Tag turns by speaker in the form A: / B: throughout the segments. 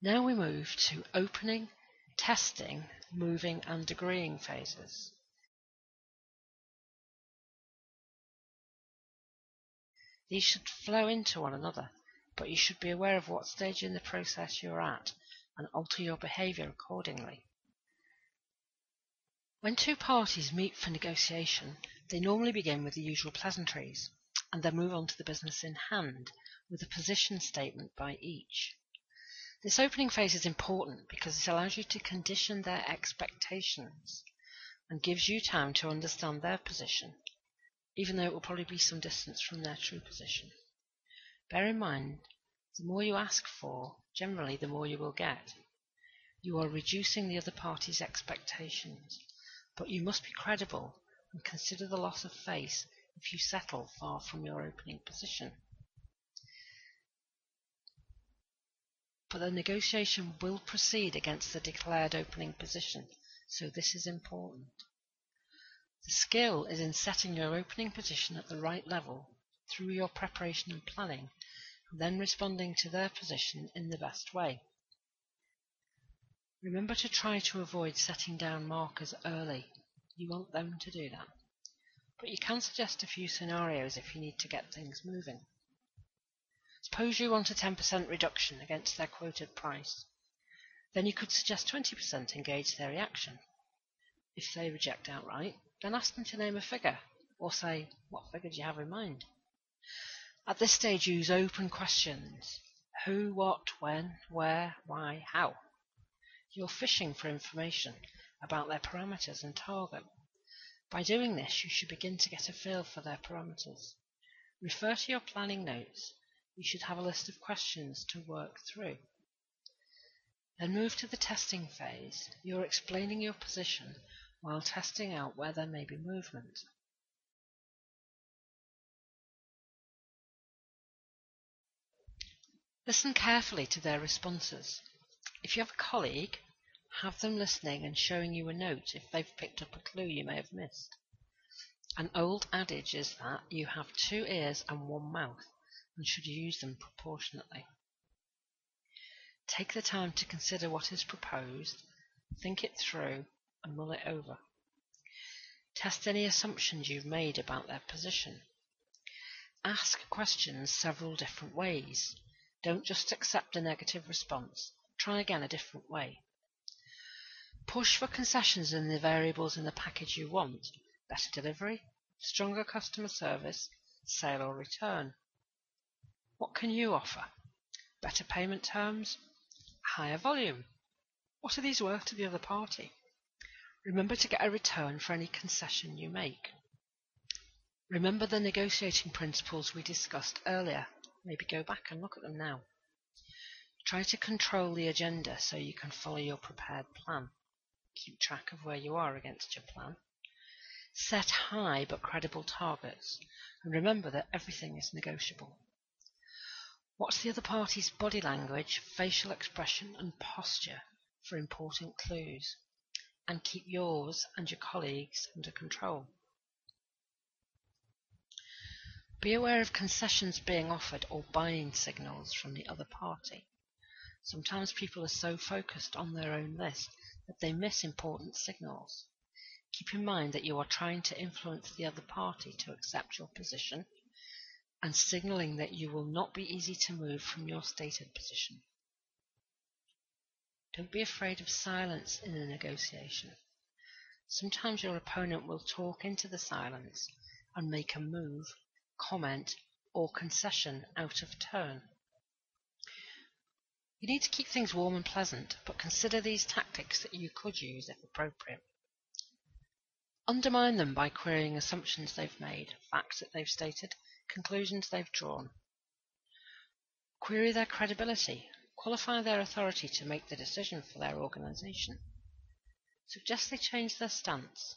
A: Now we move to opening, testing, moving and agreeing phases. These should flow into one another, but you should be aware of what stage in the process you're at and alter your behaviour accordingly. When two parties meet for negotiation, they normally begin with the usual pleasantries and then move on to the business in hand with a position statement by each. This opening phase is important because it allows you to condition their expectations and gives you time to understand their position, even though it will probably be some distance from their true position. Bear in mind, the more you ask for, generally the more you will get. You are reducing the other party's expectations, but you must be credible and consider the loss of face if you settle far from your opening position. But the negotiation will proceed against the declared opening position, so this is important. The skill is in setting your opening position at the right level through your preparation and planning, and then responding to their position in the best way. Remember to try to avoid setting down markers early. You want them to do that. But you can suggest a few scenarios if you need to get things moving. Suppose you want a 10% reduction against their quoted price. Then you could suggest 20% and gauge their reaction. If they reject outright, then ask them to name a figure, or say, what figure do you have in mind? At this stage, use open questions. Who, what, when, where, why, how. You're fishing for information about their parameters and target. By doing this, you should begin to get a feel for their parameters. Refer to your planning notes. You should have a list of questions to work through. Then move to the testing phase. You're explaining your position while testing out where there may be movement. Listen carefully to their responses. If you have a colleague, have them listening and showing you a note if they've picked up a clue you may have missed. An old adage is that you have 2 ears and 1 mouth and should use them proportionately. Take the time to consider what is proposed, think it through and mull it over. Test any assumptions you've made about their position. Ask questions several different ways. Don't just accept a negative response. Try again a different way. Push for concessions in the variables in the package you want. Better delivery, stronger customer service, sale or return. What can you offer? Better payment terms, higher volume. What are these worth to the other party? Remember to get a return for any concession you make. Remember the negotiating principles we discussed earlier. Maybe go back and look at them now. Try to control the agenda so you can follow your prepared plan. Keep track of where you are against your plan. Set high but credible targets, and remember that everything is negotiable. Watch the other party's body language, facial expression and posture for important clues, and keep yours and your colleagues under control. Be aware of concessions being offered or buying signals from the other party. Sometimes people are so focused on their own list that they miss important signals. Keep in mind that you are trying to influence the other party to accept your position and signalling that you will not be easy to move from your stated position. Don't be afraid of silence in a negotiation. Sometimes your opponent will talk into the silence and make a move, comment, or concession out of turn. You need to keep things warm and pleasant, but consider these tactics that you could use if appropriate. Undermine them by querying assumptions they've made, facts that they've stated, conclusions they've drawn. Query their credibility. Qualify their authority to make the decision for their organisation. Suggest they change their stance.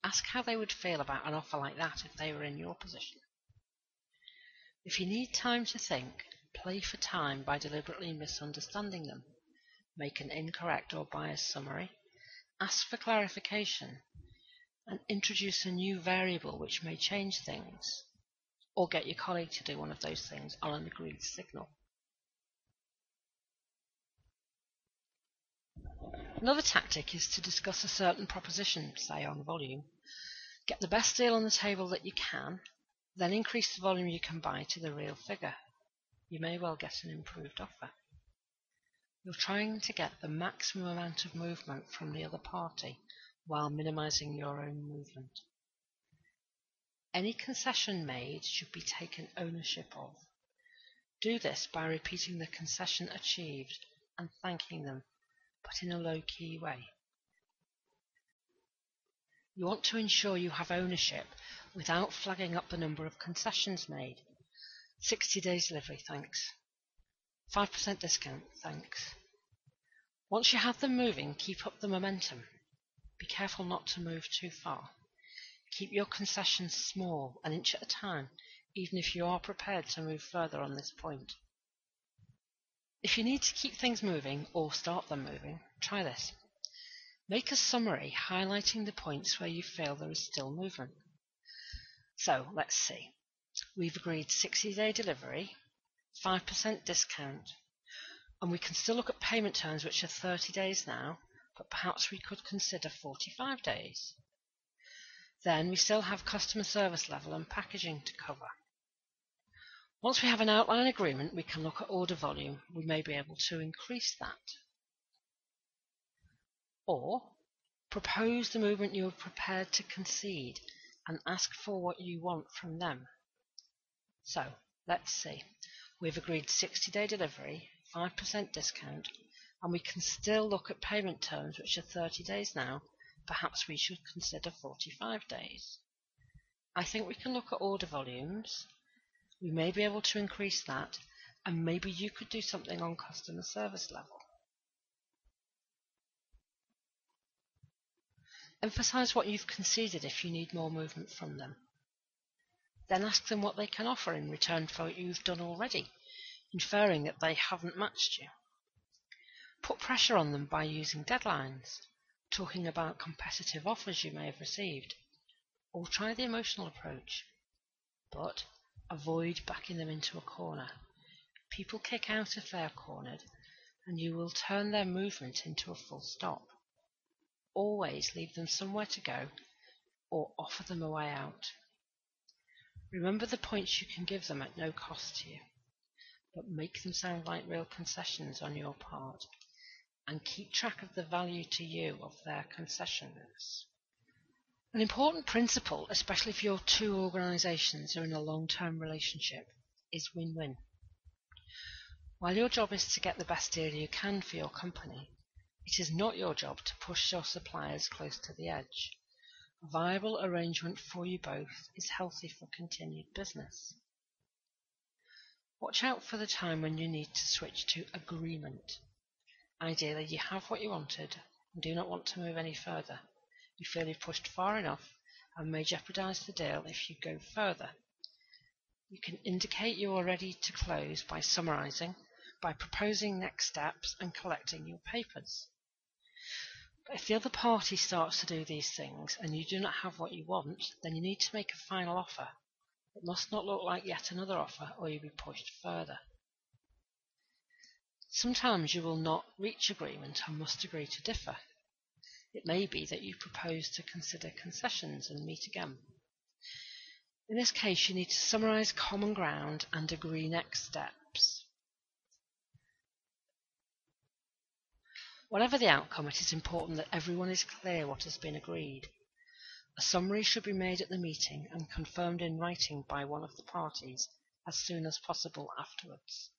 A: Ask how they would feel about an offer like that if they were in your position. If you need time to think, play for time by deliberately misunderstanding them. Make an incorrect or biased summary. Ask for clarification. And introduce a new variable which may change things, or get your colleague to do one of those things on an agreed signal. Another tactic is to discuss a certain proposition, say on volume. Get the best deal on the table that you can, then increase the volume you can buy to the real figure. You may well get an improved offer. You're trying to get the maximum amount of movement from the other party while minimizing your own movement. Any concession made should be taken ownership of. Do this by repeating the concession achieved and thanking them, but in a low-key way. You want to ensure you have ownership without flagging up the number of concessions made. 60 days delivery, thanks. 5% discount, thanks. Once you have them moving, keep up the momentum. Be careful not to move too far. Keep your concessions small, an inch at a time, even if you are prepared to move further on this point. If you need to keep things moving or start them moving, try this. Make a summary highlighting the points where you feel there is still movement. So, let's see. We've agreed 60-day delivery, 5% discount, and we can still look at payment terms which are 30 days now, but perhaps we could consider 45 days. Then we still have customer service level and packaging to cover. Once we have an outline agreement, we can look at order volume. We may be able to increase that. Or propose the movement you are prepared to concede and ask for what you want from them. So, let's see. We've agreed 60-day delivery, 5% discount, and we can still look at payment terms which are 30 days now. Perhaps we should consider 45 days. I think we can look at order volumes. We may be able to increase that, and maybe you could do something on customer service level. Emphasize what you've conceded if you need more movement from them. Then ask them what they can offer in return for what you've done already, inferring that they haven't matched you. Put pressure on them by using deadlines, talking about competitive offers you may have received, or try the emotional approach. But avoid backing them into a corner. People kick out if they are cornered, and you will turn their movement into a full stop. Always leave them somewhere to go, or offer them a way out. Remember the points you can give them at no cost to you, but make them sound like real concessions on your part, and keep track of the value to you of their concessions. An important principle, especially if your two organisations are in a long-term relationship, is win-win. While your job is to get the best deal you can for your company, it is not your job to push your suppliers close to the edge. A viable arrangement for you both is healthy for continued business. Watch out for the time when you need to switch to agreement. Ideally, you have what you wanted and do not want to move any further. You feel you've pushed far enough and may jeopardize the deal if you go further. You can indicate you are ready to close by summarizing, by proposing next steps and collecting your papers. But if the other party starts to do these things and you do not have what you want, then you need to make a final offer. It must not look like yet another offer, or you'll be pushed further. Sometimes you will not reach agreement and must agree to differ. It may be that you propose to consider concessions and meet again. In this case, you need to summarize common ground and agree next steps. Whatever the outcome, it is important that everyone is clear what has been agreed. A summary should be made at the meeting and confirmed in writing by one of the parties as soon as possible afterwards.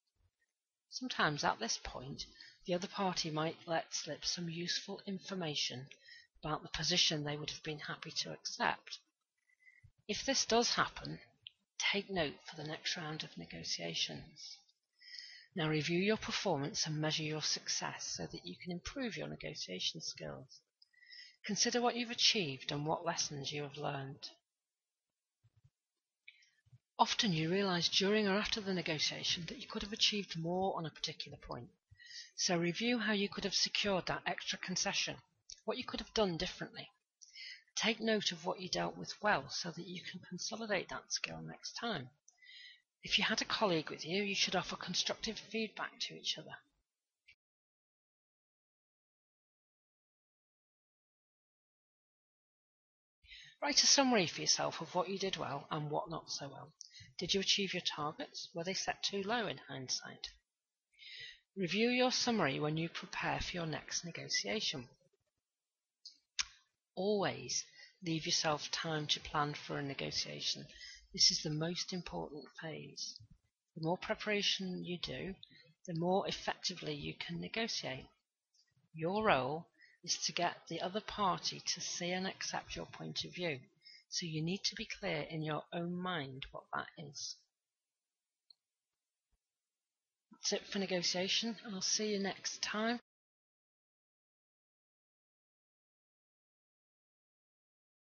A: Sometimes at this point, the other party might let slip some useful information about the position they would have been happy to accept. If this does happen, take note for the next round of negotiations. Now review your performance and measure your success so that you can improve your negotiation skills. Consider what you've achieved and what lessons you have learned. Often you realize during or after the negotiation that you could have achieved more on a particular point. So review how you could have secured that extra concession, what you could have done differently. Take note of what you dealt with well so that you can consolidate that skill next time. If you had a colleague with you, you should offer constructive feedback to each other. Write a summary for yourself of what you did well and what not so well. Did you achieve your targets? Were they set too low in hindsight? Review your summary when you prepare for your next negotiation. Always leave yourself time to plan for a negotiation. This is the most important phase. The more preparation you do, the more effectively you can negotiate. Your role is to get the other party to see and accept your point of view, so you need to be clear in your own mind what that is. That's it for negotiation. I'll see you next time.